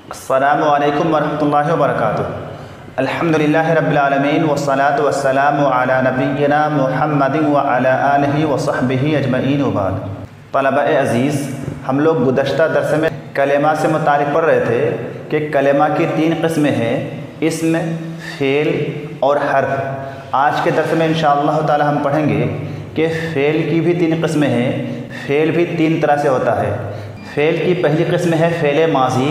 अस्सलामु अलैकुम वरहमतुल्लाहि वबरकातुहू। अल्हम्दुलिल्लाहि रब्बिल आलमीन वस्सलातु वस्सलामु अला नबिय्यिना मुहम्मदिन व अला आलिहि व सहबिहि अजमईन व बाद। तलबा-ए अज़ीज़, हम लोग गुज़श्ता दर्स में कलेमा से मुतालिक पढ़ रहे थे कि कलेमा की 3 किस्में हैं, इस्म, फ़ेल और हर्फ। आज के दर्स में इंशाअल्लाह ताला हम पढ़ेंगे कि फ़ेल की भी 3 किस्में हैं। फ़ेल भी 3 तरह से होता है। फ़ेल की पहली किस्म है फ़ेल माज़ी,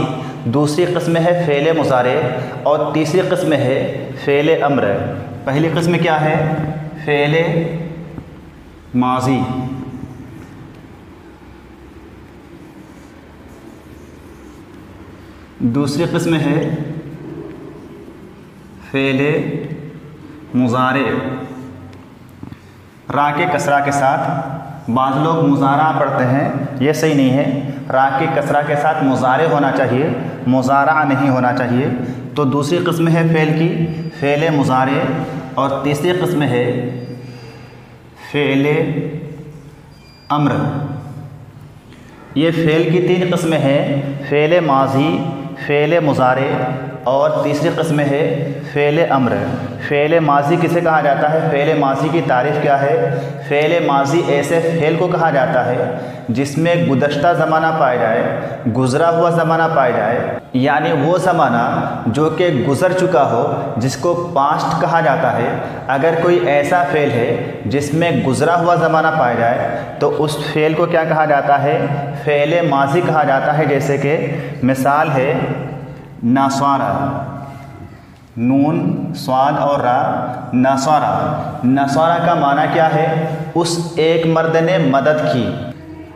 दूसरी किस्म है फ़ेल मुज़ारे और तीसरी किस्म है फ़ेल अम्र। पहली किस्म क्या है? फ़ेल माज़ी। दूसरी किस्म है फ़ेल मुज़ारे, रा के कसरा के साथ। बाज़ लोग मुज़ारा पढ़ते हैं, ये सही नहीं है। रा के कसरा के साथ मुज़ारे होना चाहिए, मुज़ारा नहीं होना चाहिए। तो दूसरी किस्म है फ़ेल की फ़ेल मुज़ारे और तीसरी किस्म है फ़ेल अम्र। ये फ़ेल की 3 किस्में हैं, फ़ेल माज़ी, फ़ेल मुज़ारे और तीसरी किस्म है फ़ेल अम्र। फ़ेल माज़ी किसे कहा जाता है? फ़ेल माज़ी की तारीफ़ क्या है? फ़ेल माज़ी ऐसे फ़ेल को कहा जाता है जिसमें गुज़श्ता ज़माना पाया जाए, गुज़रा हुआ ज़माना पाया जाए, यानी वो ज़माना जो कि गुज़र चुका हो, जिसको पास्ट कहा जाता है। अगर कोई ऐसा फ़ेल है जिसमें गुज़रा हुआ ज़माना पाया जाए तो उस फ़ेल को क्या कहा जाता है? फ़ेल माज़ी कहा जाता है। जैसे कि मिसाल है नसारा, नून स्वाद और रा, नसारा। नसारा का माना क्या है? उस एक मर्द ने मदद की।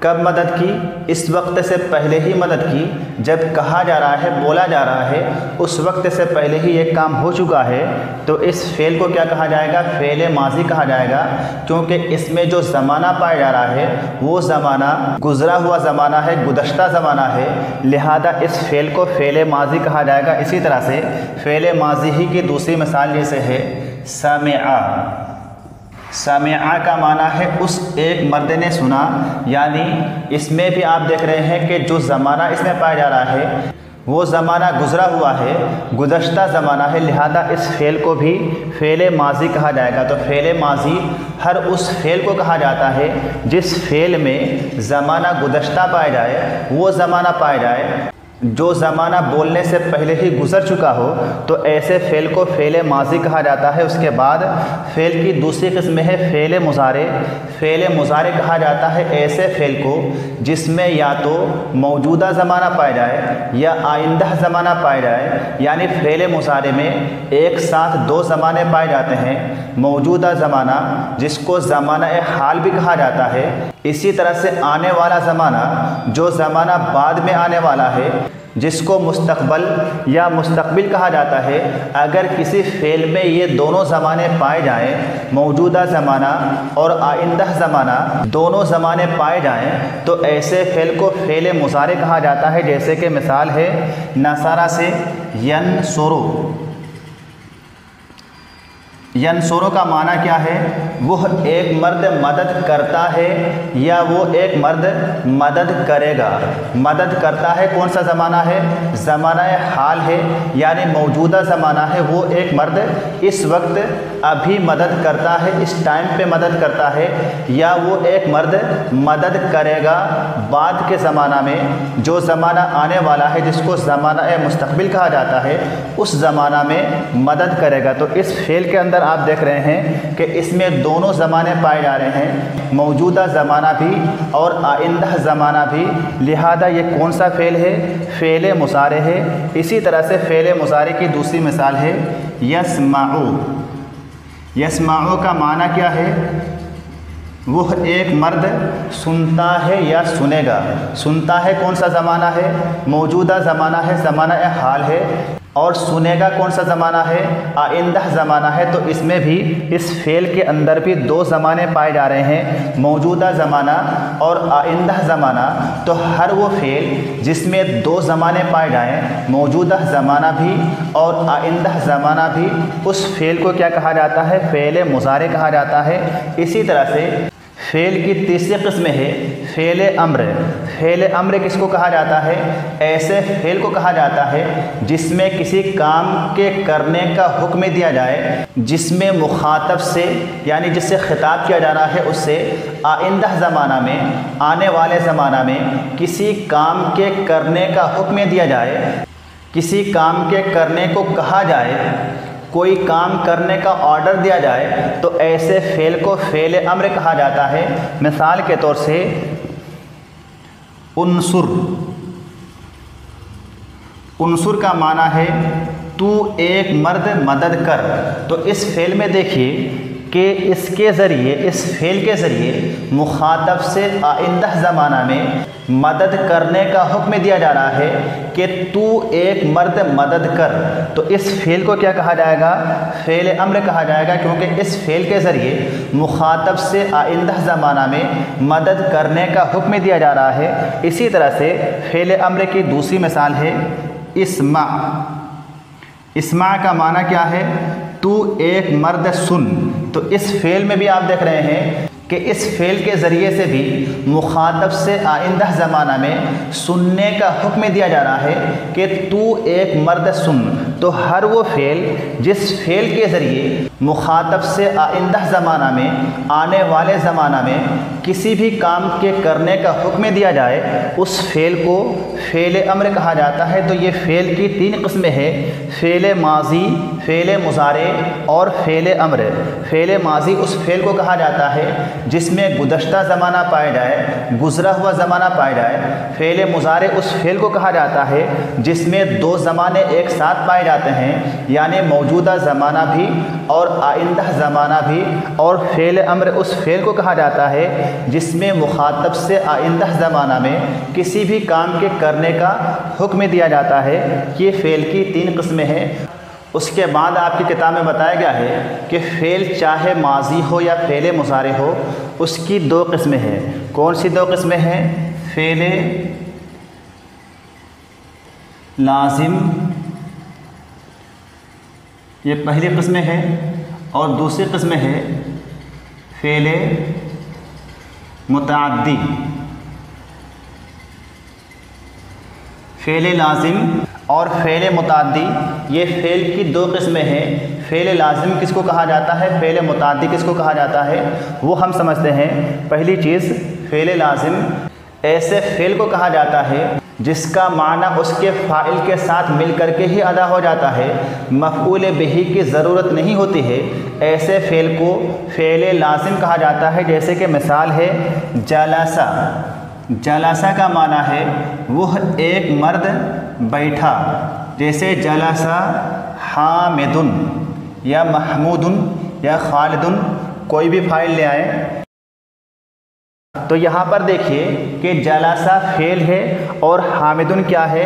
कब मदद की? इस वक्त से पहले ही मदद की। जब कहा जा रहा है, बोला जा रहा है, उस वक्त से पहले ही एक काम हो चुका है, तो इस फ़ेल को क्या कहा जाएगा? फ़ेल माज़ी कहा जाएगा, क्योंकि इसमें जो ज़माना पाया जा रहा है वो ज़माना गुज़रा हुआ ज़माना है, गुज़श्ता ज़माना है। लिहाजा इस फ़ेल को फ़ेल माज़ी कहा जाएगा। इसी तरह से फ़ेल माज़ी ही की दूसरी मिसाल जैसे है समिआ। समिआ का माना है उस एक मर्द ने सुना, यानी इसमें भी आप देख रहे हैं कि जो ज़माना इसमें पाया जा रहा है वो ज़माना गुज़रा हुआ है, गुज़श्ता ज़माना है। लिहाजा इस फ़ेल को भी फ़ेल माज़ी कहा जाएगा। तो फ़ेल माज़ी हर उस फ़ेल को कहा जाता है जिस फ़ेल में ज़माना गुज़श्ता पाया जाए, वो ज़माना पाया जाए जो ज़माना बोलने से पहले ही गुज़र चुका हो, तो ऐसे फ़ेल को फ़ेल माज़ी कहा जाता है। उसके बाद फ़ेल की दूसरी किस्म है फ़ेल मुज़ारे। फ़ेल मुज़ारे कहा जाता है ऐसे फ़ेल को जिसमें या तो मौजूदा ज़माना पाया जाए या आइंदा ज़माना पाया जाए। यानी फ़ेल मुज़ारे में एक साथ 2 ज़माने पाए जाते हैं। मौजूदा ज़माना जिसको ज़माना हाल भी कहा जाता है, इसी तरह से आने वाला ज़माना जो ज़माना बाद में आने वाला है जिसको मुस्तक़बल या मुस्तक़बिल कहा जाता है। अगर किसी फ़ेल में ये दोनों ज़माने पाए जाएं, मौजूदा ज़माना और आइंदा ज़माना दोनों ज़माने पाए जाएं, तो ऐसे फ़ेल को फ़ेल मुज़ारे कहा जाता है। जैसे कि मिसाल है नसारा से यनसुरु। यनसुरु का माना क्या है? वह एक मर्द मदद करता है या वो एक मर्द मदद करेगा। मदद करता है कौन सा ज़माना है? ज़माना हाल है, यानी मौजूदा ज़माना है। वो एक मर्द इस वक्त अभी मदद करता है, इस टाइम पे मदद करता है। या वो एक मर्द मदद करेगा बाद के ज़माना में, जो ज़माना आने वाला है जिसको ज़माना मुस्तक़बिल कहा जाता है, उस ज़माना में मदद करेगा। तो इस फ़ेल के अंदर आप देख रहे हैं कि इसमें दोनों ज़माने पाए जा रहे हैं, मौजूदा ज़माना भी और आइंदा ज़माना भी। लिहाजा ये कौन सा फ़ेल है? फ़ेल मुज़ारे है। इसी तरह से फ़ेल मुज़ारे की दूसरी मिसाल है यस्माउ। यस्माउ का माना क्या है? वह एक मर्द सुनता है या सुनेगा। सुनता है कौन सा ज़माना है? मौजूदा ज़माना है, ज़माना हाल है। और सुनेगा कौन सा ज़माना है? आइंदा ज़माना है। तो इसमें भी, इस फ़ेल के अंदर भी 2 ज़माने पाए जा रहे हैं, मौजूदा ज़माना और आइंदा ज़माना। तो हर वो फ़ेल जिसमें 2 ज़माने पाए जाएं, मौजूदा ज़माना भी और आइंदा ज़माना भी, उस फ़ेल को क्या कहा जाता है? फ़ेल मुज़ारे कहा जाता है। इसी तरह से फ़ेल की तीसरी किस्म है फ़ेल अम्र। फ़ेल अम्र किसको कहा जाता है? ऐसे फ़ेल को कहा जाता है जिसमें किसी काम के करने का हुक्म दिया जाए, जिसमें मुखातब से यानी जिससे खिताब किया जा रहा है उससे आइंदा ज़माना में, आने वाले ज़माना में किसी काम के करने का हुक्म दिया जाए, किसी काम के करने को कहा जाए, कोई काम करने का ऑर्डर दिया जाए, तो ऐसे फ़ेल को फ़ेल अम्र कहा जाता है। मिसाल के तौर से उनसुर, उनसुर का माना है तू एक मर्द मदद कर। तो इस फ़ेल में देखिए कि इसके ज़रिए, इस फ़ेल के ज़रिए मुखातब से आइंदा ज़माना में मदद करने का हुक्म दिया जा रहा है कि तू एक मर्द मदद कर। तो इस फ़ेल को क्या कहा जाएगा? फ़ेल अम्र कहा जाएगा, क्योंकि इस फ़ेल के ज़रिए मुखातब से आइंदा ज़माना में मदद करने का हुक्म दिया जा रहा है। इसी तरह से फ़ेल अम्र की दूसरी मिसाल है इस्मा। इस्मा का माना क्या है? तू एक मर्द सुन। तो इस फ़ेल में भी आप देख रहे हैं कि इस फ़ेल के ज़रिए से भी मुखातब से आइंदा ज़माना में सुनने का हुक्म दिया जा रहा है कि तू एक मर्द सुन। तो हर वो फ़ेल जिस फ़ेल के ज़रिए मुखातब से आइंदा ज़माना में, आने वाले ज़माना में किसी भी काम के करने का हुक्म दिया जाए, उस फ़ेल को फ़ेल अम्र कहा जाता है। तो ये फ़ेल की तीन किस्में हैं, फ़ेल माजी, फ़ेल मुज़ारे और फ़ेल अम्र। फ़ेल माजी उस फ़ेल को कहा जाता है जिसमें गुज़श्ता ज़माना पाया जाए, गुज़रा हुआ ज़माना पाया जाए। फ़ेल मुज़ारे उस फ़ेल को कहा जाता है जिसमें दो ज़माने एक साथ पाए जाते हैं, यानी मौजूदा ज़माना भी और आइंदा ज़माना भी। और फ़ेल अम्र उस फ़ेल को कहा जाता है जिसमें मुखातब से आइंदा ज़माना में किसी भी काम के करने का हुक्म दिया जाता है। ये फ़ेल की तीन किस्में हैं। उसके बाद आपकी किताब में बताया गया है कि फ़ेल चाहे माजी हो या फ़ेल मुज़ारे हो, उसकी दो किस्में हैं। कौन सी दो किस्में हैं? फ़ेल लाजिम, ये पहली किस्म है, और दूसरी किस्म है फ़ेल मुतअद्दी। फ़ेल लाजिम और फ़ेल मुतअद्दी ये फ़ेल की दो किस्में हैं। फ़ेल लाजिम किसको कहा जाता है, फ़ेल मुतअद्दी किसको कहा जाता है, वो हम समझते हैं। पहली चीज़, फ़ेल लाजिम ऐसे फ़ेल को कहा जाता है जिसका माना उसके फ़ाइल के साथ मिल कर के ही अदा हो जाता है, मफ़ऊल बिही की ज़रूरत नहीं होती है। ऐसे फ़ेल को फ़ेल लाजिम कहा जाता है। जैसे कि मिसाल है जलसा। जलसा का माना है वह एक मर्द बैठा। जैसे जलसा हामिदुन या महमूदुन या खालिदुन, कोई भी फ़ाइल ले आए। तो यहाँ पर देखिए कि जलसा फ़ेल है और हामिदुन क्या है?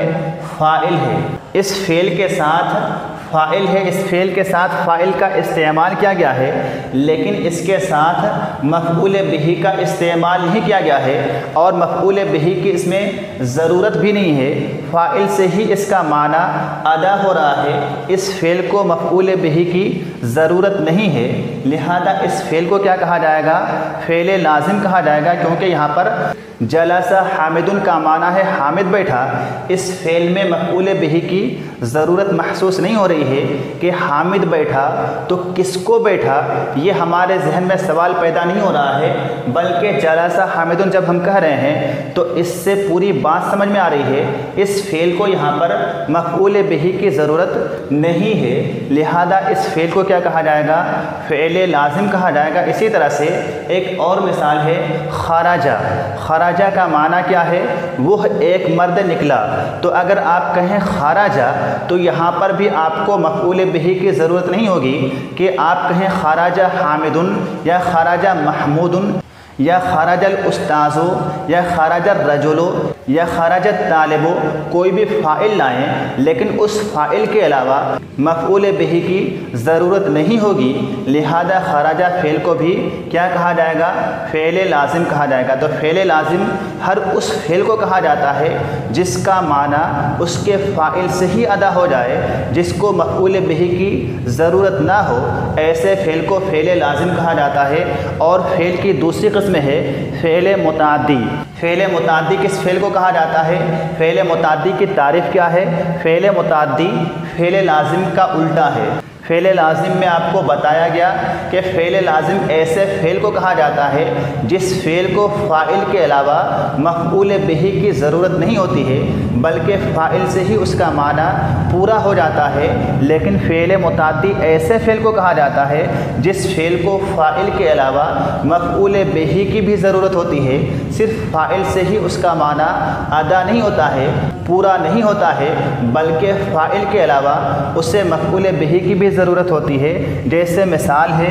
फ़ाइल है। इस फ़ेल के साथ फ़ाइल है, इस फ़ेल के साथ फ़ाइल का इस्तेमाल किया गया है, लेकिन इसके साथ मफ़ऊल बिही का इस्तेमाल नहीं किया गया है और मफ़ऊल बिही की इसमें ज़रूरत भी नहीं है। फ़ाइल से ही इसका माना अदा हो रहा है। इस फ़ेल को मफ़ऊल बिही की ज़रूरत नहीं है, लिहाजा इस फ़ेल को क्या कहा जाएगा? फ़ेल लाजिम कहा जाएगा, क्योंकि यहाँ पर जलसा हामिदुन का माना है हामिद बैठा। इस फ़ेल में मफ़ऊल बिही की ज़रूरत महसूस नहीं हो रही है कि हामिद बैठा तो किसको बैठा, ये हमारे जहन में सवाल पैदा नहीं हो रहा है, बल्कि जलसा हामिदुन जब हम कह रहे हैं तो इससे पूरी बात समझ में आ रही है। इस फ़ेल को यहाँ पर मफ़ऊल बिही की ज़रूरत नहीं है, लिहाजा इस फ़ेल को क्या कहा जाएगा? फ़ेल लाजिम कहा जाएगा। इसी तरह से एक और मिसाल है खराजा। खराजा का माना क्या है? वह एक मर्द निकला। तो अगर आप कहें खराजा तो यहाँ पर भी आपको मफ़ऊल बिही की ज़रूरत नहीं होगी कि आप कहें खराजा हामिदुन या खराजा महमूदुन या खराजल उस्ताज़ो या खराजल रजुलो या खराजत तालिबो, कोई भी फ़ाइल लाएँ, लेकिन उस फ़ाइल के अलावा मफ़ऊल बिही की ज़रूरत नहीं होगी, लिहाजा खराजा फ़ेल को भी क्या कहा जाएगा? फ़ेल लाजिम कहा जाएगा। तो फ़ेल लाजिम हर उस फ़ेल को कहा जाता है जिसका माना उसके फ़ाइल से ही अदा हो जाए, जिसको मफ़ऊल बिही की ज़रूरत ना हो, ऐसे फ़ेल को फ़ेल लाजिम कहा जाता है। और फ़ेल की दूसरी कस्म है फ़ेल मुताद्दी। फ़ेल मुताद्दी किस फ़ेल को कहा जाता है? फ़ेल मुताद्दी की तारीफ़ क्या है? फ़ेल मुताद्दी फ़ेल लाज़िम का उल्टा है। फ़ेल लाज़िम में आपको बताया गया कि फ़ेल लाज़िम ऐसे फ़ेल को कहा जाता है जिस फ़ेल को फ़ाइल के अलावा मफ़ऊल बिही की ज़रूरत नहीं होती है, बल्कि फ़ाइल से ही उसका माना पूरा हो जाता है। लेकिन फ़ेल मुताद्दी ऐसे फ़ेल को कहा जाता है जिस फ़ेल को फ़ाइल के अलावा मफ़ऊल बिही की भी ज़रूरत होती है, सिर्फ फ़ाइल से ही उसका माना अदा नहीं होता है, पूरा नहीं होता है, बल्कि फ़ाइल के अलावा उसे मफ़ऊल बिही की भी ज़रूरत होती है। जैसे मिसाल है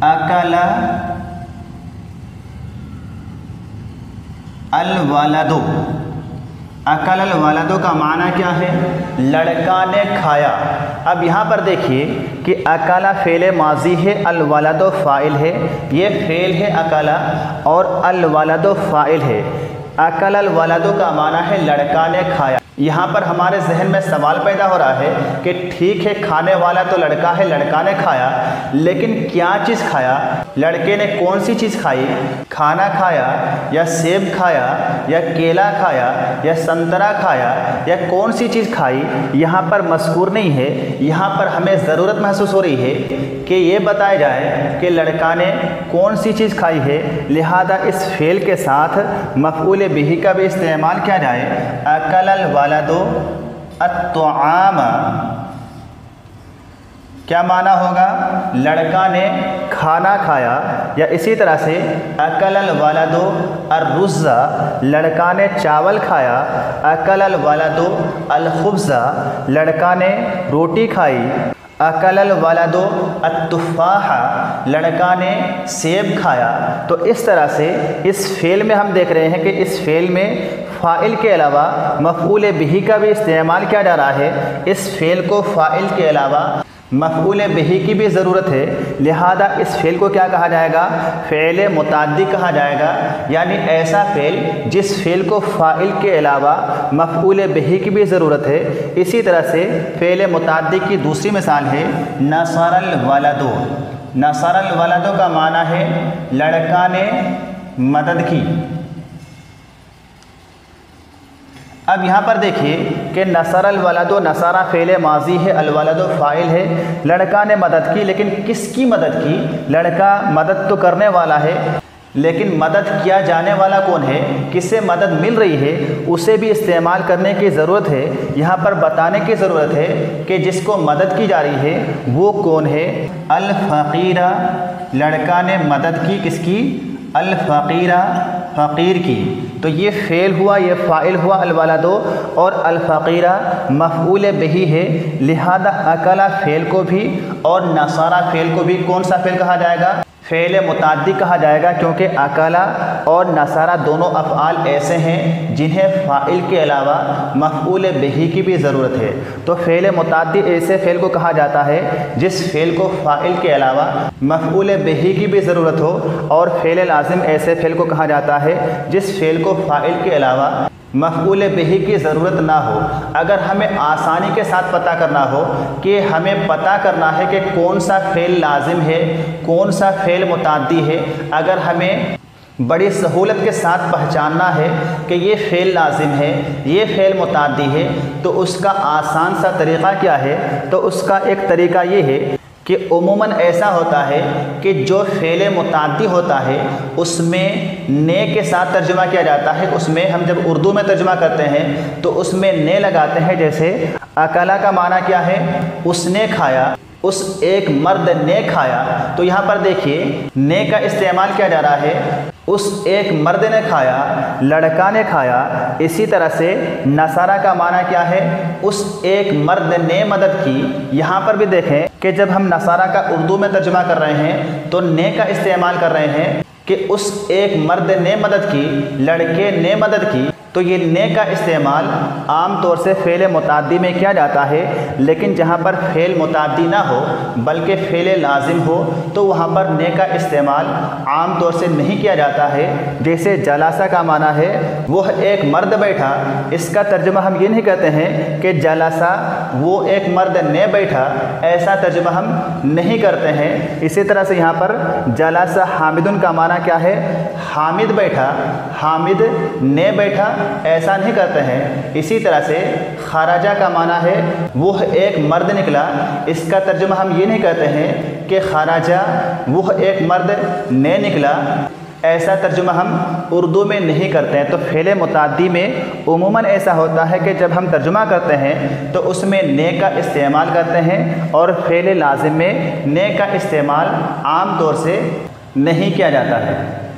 अकला अल वलदो। अकल अल वलदो का माना क्या है? लड़का ने खाया। अब यहाँ पर देखिए कि अकला फ़ेल माजी है, अल वलदो फ़ाइल है। ये फ़ेल है अकला और अल वलदो फ़ाइल है। अकल अल वलदो का माना है लड़का ने खाया। यहाँ पर हमारे जहन में सवाल पैदा हो रहा है कि ठीक है, खाने वाला तो लड़का है, लड़का ने खाया, लेकिन क्या चीज़ खाया? लड़के ने कौन सी चीज़ खाई? खाना खाया या सेब खाया या केला खाया या संतरा खाया या कौन सी चीज़ खाई? यहाँ पर मज़कूर नहीं है। यहाँ पर हमें ज़रूरत महसूस हो रही है कि ये बताया जाए कि लड़का ने कौन सी चीज़ खाई है। लिहाजा इस फ़ेल के साथ मफ़ऊल बिही का भी इस्तेमाल किया जाए। अकलल वलदो अत्तआम, क्या माना होगा? लड़का ने खाना खाया। या इसी तरह से अकलल वलदो अर्रुज़्ज़ा, लड़का ने चावल खाया। अकलल वलदो अल खुब्ज़ा, लड़का ने रोटी खाई। अकलल वलदो अत्तुफ़ाहा, लड़का ने सेब खाया। तो इस तरह से इस फ़ेल में हम देख रहे हैं कि इस फ़ेल में फ़ाइल के अलावा मफ़ऊल बिही का भी इस्तेमाल किया जा रहा है। इस फ़ेल को फ़ाइल के अलावा मफ़ऊल बिही की भी ज़रूरत है। लिहाजा इस फ़ेल को क्या कहा जाएगा? फ़ेल मुताद्दी कहा जाएगा, यानी ऐसा फ़ेल जिस फ़ेल को फ़ाइल के अलावा मफ़ऊल बिही की भी ज़रूरत है। इसी तरह से फ़ेल मुताद्दी की दूसरी मिसाल है नसरल वलदो। नसरल वलदो का माना है लड़का ने मदद की। अब यहाँ पर देखिए कि नसरल वलदो, नसरा फ़ेल माजी है, अल वलदो फ़ाइल है। लड़का ने मदद की, लेकिन किसकी मदद की? लड़का मदद तो करने वाला है, लेकिन मदद किया जाने वाला कौन है? किससे मदद मिल रही है? उसे भी इस्तेमाल करने की ज़रूरत है। यहाँ पर बताने की ज़रूरत है कि जिसको मदद की जा रही है वो कौन है? अल फ़क़ीरा, लड़का ने मदद की किसकी? अल फ़क़ीरा, फ़क़ीर की। तो ये फ़ेल हुआ, ये फ़ाइल हुआ अल वलदो, और अल फ़क़ीरा मफ़ऊल बिही है। लिहाजा अकला फ़ेल को भी और नसरा फ़ेल को भी कौन सा फ़ेल कहा जाएगा? फ़ेल मुताद्दी कहा जाएगा, क्योंकि अकला और नसरा दोनों अफ़आल ऐसे हैं जिन्हें फ़ाइल के अलावा मफ़ऊल बिही की भी ज़रूरत है। तो फ़ेल मुताद्दी ऐसे फ़ेल को कहा जाता है जिस फ़ेल को फ़ाइल के अलावा मफ़ऊल बिही की भी ज़रूरत हो, और फ़ेल लाज़िम ऐसे फ़ेल को कहा जाता है जिस फ़ेल को फ़ाइल के अलावा मफ़ऊल बिही की ज़रूरत ना हो। अगर हमें आसानी के साथ पता करना हो कि हमें पता करना है कि कौन सा फ़ेल लाज़िम है, कौन सा फ़ेल मुताद्दी है, अगर हमें बड़ी सहूलत के साथ पहचानना है कि ये फ़ेल लाज़िम है, ये फ़ेल मुताद्दी है, तो उसका आसान सा तरीक़ा क्या है? तो उसका एक तरीक़ा ये है कि उमूमन ऐसा होता है कि जो फ़ेल मुताद्दी होता है उसमें ने के साथ तर्जुमा किया जाता है। उसमें हम जब उर्दू में तर्जुमा करते हैं तो उसमें ने लगाते हैं। जैसे अकला का माना क्या है? उसने खाया, उस एक मर्द ने खाया। तो यहाँ पर देखिए ने का इस्तेमाल किया जा रहा है। उस एक मर्द ने खाया, लड़का ने खाया। इसी तरह से नसरा का माना क्या है? उस एक मर्द ने मदद की। यहाँ पर भी देखें कि जब हम नसरा का उर्दू में तर्जुमा कर रहे हैं तो ने का इस्तेमाल कर रहे हैं कि उस एक मर्द ने मदद की, लड़के ने मदद की। तो ये ने का इस्तेमाल आम तौर से फ़ेल मुताद्दी में किया जाता है, लेकिन जहाँ पर फ़ेल मुताद्दी ना हो बल्कि फ़ेल लाजिम हो तो वहाँ पर ने का इस्तेमाल आम तौर से नहीं किया जाता है। जैसे जलासा का माना है वह एक मर्द बैठा, इसका तर्जुमा हम ये नहीं कहते हैं कि जलासा वो एक मर्द ने बैठा, ऐसा तर्जुमा हम नहीं करते हैं। इसी तरह से यहाँ पर जलासा हामिदुन का माना क्या है, हामिद बैठा, हामिद ने बैठा, ऐसा नहीं करते हैं। इसी तरह से खराजा का माना है वह एक मर्द निकला, इसका तर्जुमा हम ये नहीं कहते हैं कि खराजा वह एक मर्द ने निकला, ऐसा तर्जुमा हम उर्दू में नहीं करते हैं। तो फ़ेल मुताद्दी में उमूमन ऐसा होता है कि जब हम तर्जुमा करते हैं तो उसमें ने का इस्तेमाल करते हैं और फ़ेल लाजिम में ने का इस्तेमाल आम तौर से नहीं किया जाता है।